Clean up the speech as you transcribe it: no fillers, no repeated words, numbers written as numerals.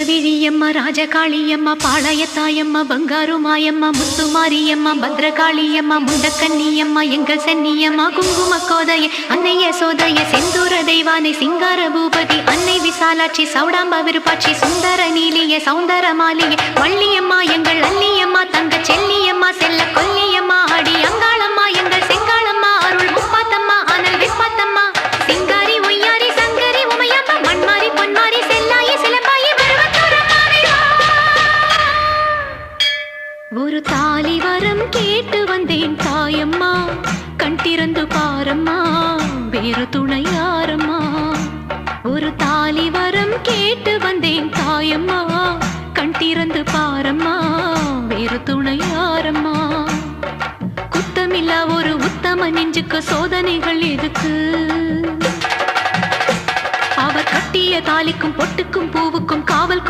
விழியம்மா ராஜகாளியம்மா பாளையத்தாயம்மா பங்காரு மாயம்மா முத்துமாரியம்மா பத்ரகாளியம்மா முண்டக்கன்னியம்மா எங்கள் சென்னியம்மா குங்கும கோதைய அன்னைய சோதைய செந்தூர தெய்வானை சிங்கார பூபதி அன்னை விசாலாட்சி சௌடாம்ப விருப்பாட்சி சுந்தர நீலிய சௌந்தர மாலிய வள்ளியம்மா எங்கள் அல்லியம்மா தங்க செல்லியம்மா செல்ல கொல்லியம்மா அடி அங்காளம்மா எங்கள் செங்காளம்மா அருள் முப்பாத்தம்மா அனல் விப்பாத்தம்மா சிங்காரி ஒய்யாரி சங்கரி உமையம்மா மண்மாரி பொன்மாரி செல்லாயி சிலம்பாயி ஒரு தாலி வரம் கேட்டு வந்தேன் தாயம்மா கண் திறந்து பாரம்மா வேறு துணை யாரம்மா ஒரு தாலி வரம் கேட்டு வந்தேன் தாயம்மா கண் திறந்து பாரம்மா வேறு துணை யாரம்மா குத்தமில்லா ஒரு உத்தம நெஞ்சுக்கு சோதனைகள் எதுக்கு அவர் கட்டிய தாலிக்கும் பொட்டுக்கும் பூவுக்கும் காவல்